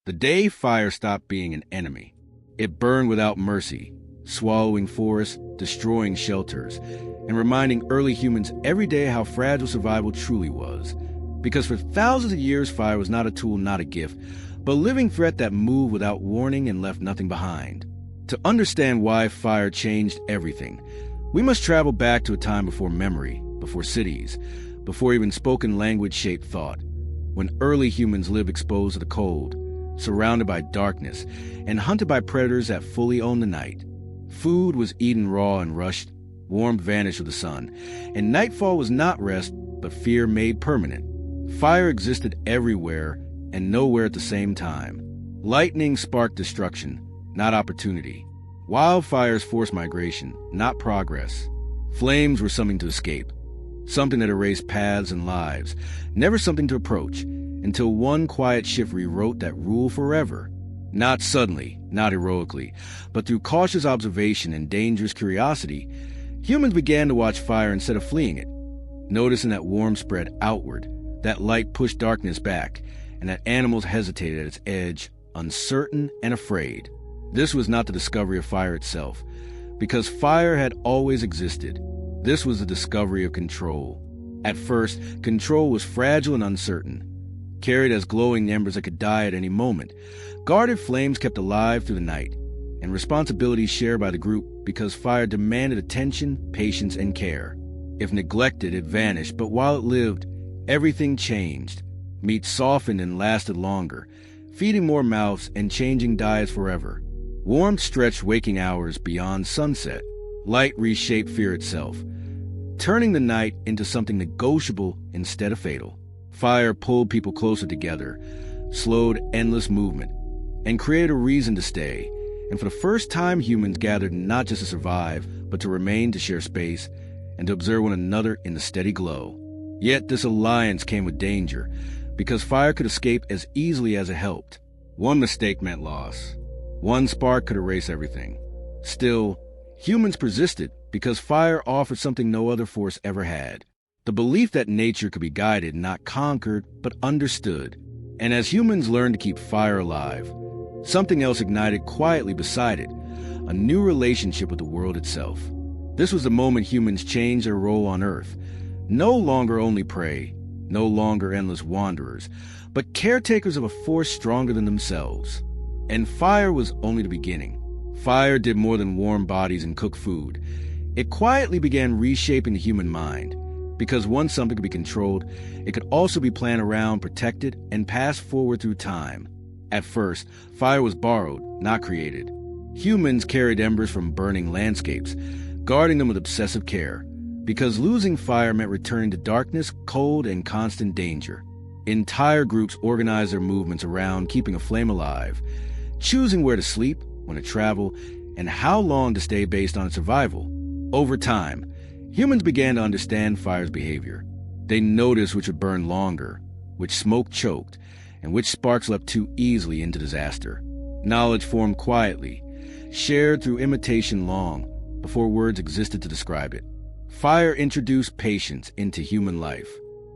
The day fire stopped being an enemy. It burned without mercy, swallowing forests, destroying shelters, and reminding early humans every day how fragile survival truly was. Because for thousands of years, fire was not a tool, not a gift, but a living threat that moved without warning and left nothing behind. To understand why fire changed everything, we must travel back to a time before memory, before cities, before even spoken language shaped thought, when early humans lived exposed to the cold, surrounded by darkness, and hunted by predators that fully owned the night. Food was eaten raw and rushed, warmth vanished with the sun, and nightfall was not rest, but fear made permanent. Fire existed everywhere and nowhere at the same time. Lightning sparked destruction, not opportunity. Wildfires forced migration, not progress. Flames were something to escape, something that erased paths and lives, never something to approach, until one quiet shift rewrote that rule forever. Not suddenly, not heroically, but through cautious observation and dangerous curiosity, humans began to watch fire instead of fleeing it, noticing that warmth spread outward, that light pushed darkness back, and that animals hesitated at its edge, uncertain and afraid. This was not the discovery of fire itself, because fire had always existed. This was the discovery of control. At first, control was fragile and uncertain, carried as glowing embers that could die at any moment. Guarded flames kept alive through the night, and responsibilities shared by the group because fire demanded attention, patience, and care. If neglected, it vanished, but while it lived, everything changed. Meat softened and lasted longer, feeding more mouths and changing diets forever. Warmth stretched waking hours beyond sunset. Light reshaped fear itself, turning the night into something negotiable instead of fatal. Fire pulled people closer together, slowed endless movement, and created a reason to stay. And for the first time, humans gathered not just to survive, but to remain, to share space, and to observe one another in the steady glow. Yet this alliance came with danger, because fire could escape as easily as it helped. One mistake meant loss. One spark could erase everything. Still, humans persisted because fire offered something no other force ever had. The belief that nature could be guided, not conquered, but understood. And as humans learned to keep fire alive, something else ignited quietly beside it, a new relationship with the world itself. This was the moment humans changed their role on Earth. No longer only prey, no longer endless wanderers, but caretakers of a force stronger than themselves. And fire was only the beginning. Fire did more than warm bodies and cook food. It quietly began reshaping the human mind, because once something could be controlled, it could also be planned around, protected, and passed forward through time. At first, fire was borrowed, not created. Humans carried embers from burning landscapes, guarding them with obsessive care, because losing fire meant returning to darkness, cold, and constant danger. Entire groups organized their movements around keeping a flame alive, choosing where to sleep, when to travel, and how long to stay based on survival. Over time, humans began to understand fire's behavior. They noticed which would burn longer, which smoke choked, and which sparks leapt too easily into disaster. Knowledge formed quietly, shared through imitation long before words existed to describe it. Fire introduced patience into human life,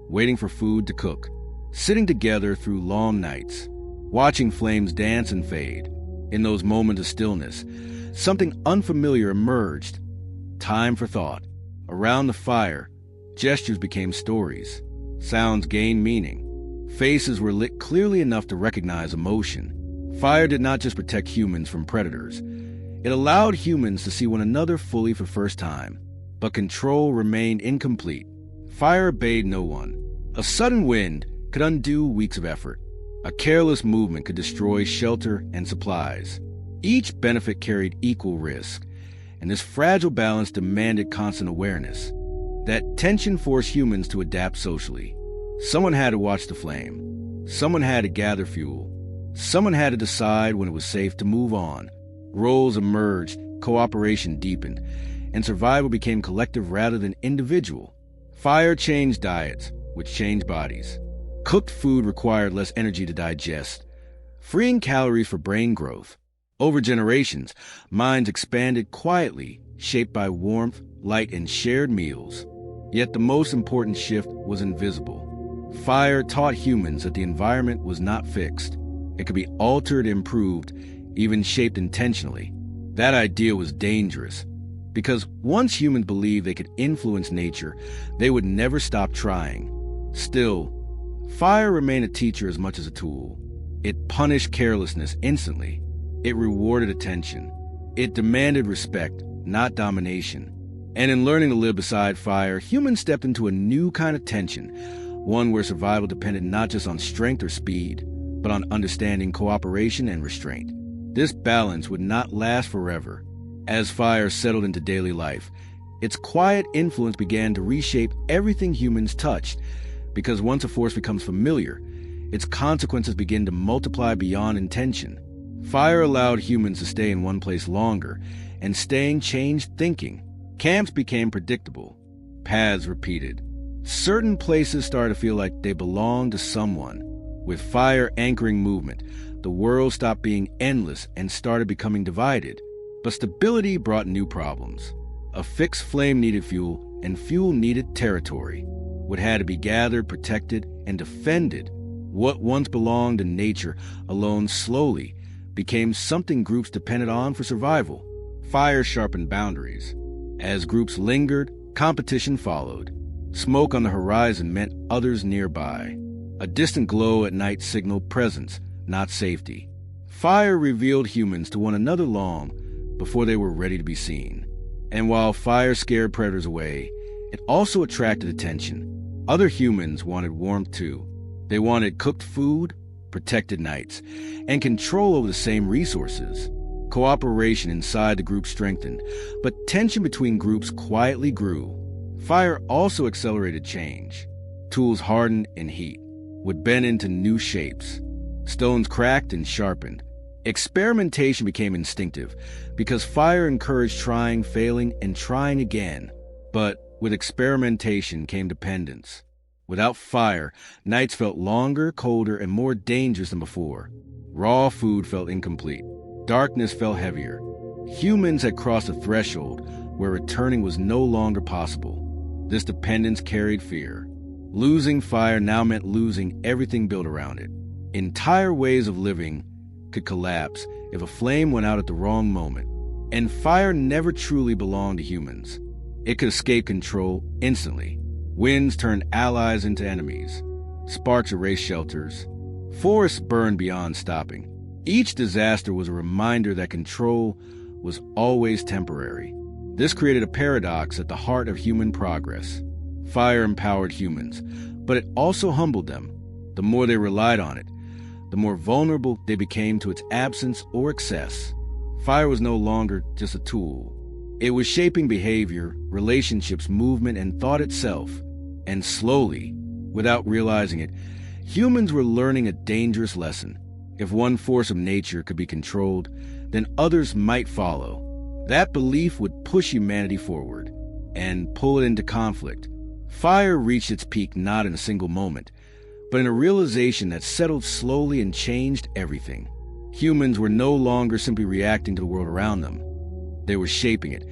waiting for food to cook, sitting together through long nights, watching flames dance and fade. In those moments of stillness, something unfamiliar emerged. Time for thought. Around the fire, gestures became stories. Sounds gained meaning. Faces were lit clearly enough to recognize emotion. Fire did not just protect humans from predators. It allowed humans to see one another fully for the first time. But control remained incomplete. Fire obeyed no one. A sudden wind could undo weeks of effort. A careless movement could destroy shelter and supplies. Each benefit carried equal risk, and this fragile balance demanded constant awareness. That tension forced humans to adapt socially. Someone had to watch the flame. Someone had to gather fuel. Someone had to decide when it was safe to move on. Roles emerged, cooperation deepened, and survival became collective rather than individual. Fire changed diets, which changed bodies. Cooked food required less energy to digest, freeing calories for brain growth. Over generations, minds expanded quietly, shaped by warmth, light, and shared meals. Yet the most important shift was invisible. Fire taught humans that the environment was not fixed. It could be altered, improved, even shaped intentionally. That idea was dangerous, because once humans believed they could influence nature, they would never stop trying. Still, fire remained a teacher as much as a tool. It punished carelessness instantly. It rewarded attention. It demanded respect, not domination. And in learning to live beside fire, humans stepped into a new kind of tension, one where survival depended not just on strength or speed, but on understanding, cooperation, and restraint. This balance would not last forever. As fire settled into daily life, its quiet influence began to reshape everything humans touched, because once a force becomes familiar, its consequences begin to multiply beyond intention. Fire allowed humans to stay in one place longer, and staying changed thinking. Camps became predictable, paths repeated. Certain places started to feel like they belonged to someone. With fire anchoring movement, the world stopped being endless and started becoming divided. But stability brought new problems. A fixed flame needed fuel, and fuel needed territory. What had to be gathered, protected, and defended. What once belonged to nature alone slowly became something groups depended on for survival. Fire sharpened boundaries. As groups lingered, competition followed. Smoke on the horizon meant others nearby. A distant glow at night signaled presence, not safety. Fire revealed humans to one another long before they were ready to be seen. And while fire scared predators away, it also attracted attention. Other humans wanted warmth too. They wanted cooked food, protected nights, and control over the same resources. Cooperation inside the group strengthened, but tension between groups quietly grew. Fire also accelerated change. Tools hardened in heat, would bend into new shapes. Stones cracked and sharpened. Experimentation became instinctive because fire encouraged trying, failing, and trying again. But with experimentation came dependence. Without fire, nights felt longer, colder, and more dangerous than before. Raw food felt incomplete. Darkness felt heavier. Humans had crossed a threshold where returning was no longer possible. This dependence carried fear. Losing fire now meant losing everything built around it. Entire ways of living could collapse if a flame went out at the wrong moment. And fire never truly belonged to humans. It could escape control instantly. Winds turned allies into enemies. Sparks erased shelters. Forests burned beyond stopping. Each disaster was a reminder that control was always temporary. This created a paradox at the heart of human progress. Fire empowered humans, but it also humbled them. The more they relied on it, the more vulnerable they became to its absence or excess. Fire was no longer just a tool. It was shaping behavior, relationships, movement, and thought itself. And slowly, without realizing it, humans were learning a dangerous lesson. If one force of nature could be controlled, then others might follow. That belief would push humanity forward and pull it into conflict. Fire reached its peak not in a single moment, but in a realization that settled slowly and changed everything. Humans were no longer simply reacting to the world around them. They were shaping it,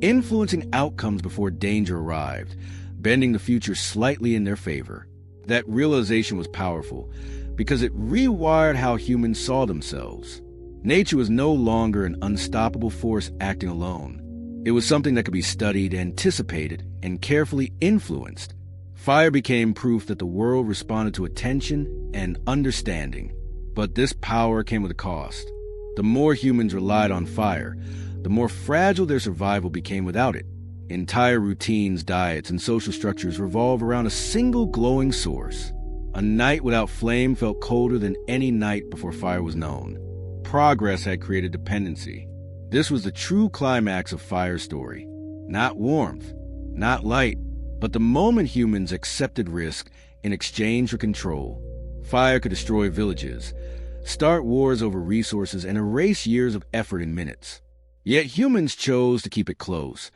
influencing outcomes before danger arrived, bending the future slightly in their favor. That realization was powerful because it rewired how humans saw themselves. Nature was no longer an unstoppable force acting alone. It was something that could be studied, anticipated, and carefully influenced. Fire became proof that the world responded to attention and understanding. But this power came with a cost. The more humans relied on fire, the more fragile their survival became without it. Entire routines, diets, and social structures revolve around a single glowing source. A night without flame felt colder than any night before fire was known. Progress had created dependency. This was the true climax of Fire's story. Not warmth, not light, but the moment humans accepted risk in exchange for control. Fire could destroy villages, start wars over resources, and erase years of effort in minutes. Yet humans chose to keep it close,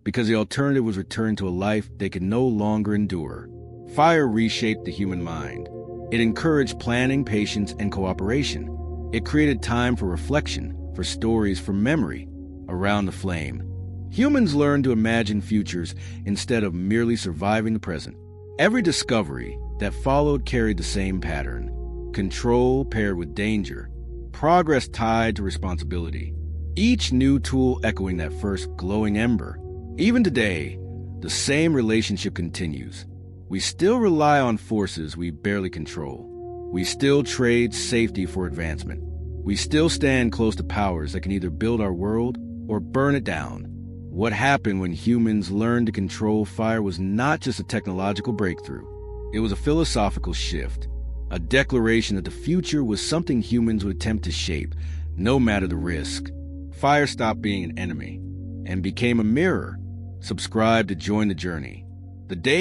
because the alternative was return to a life they could no longer endure. Fire reshaped the human mind. It encouraged planning, patience, and cooperation. It created time for reflection, for stories, for memory. Around the flame, humans learned to imagine futures instead of merely surviving the present. Every discovery that followed carried the same pattern. control paired with danger, progress tied to responsibility. Each new tool echoing that first glowing ember. Even today, the same relationship continues. We still rely on forces we barely control. We still trade safety for advancement. We still stand close to powers that can either build our world or burn it down. What happened when humans learned to control fire was not just a technological breakthrough. It was a philosophical shift, a declaration that the future was something humans would attempt to shape, no matter the risk. Fire stopped being an enemy and became a mirror. Subscribe to join the journey. The day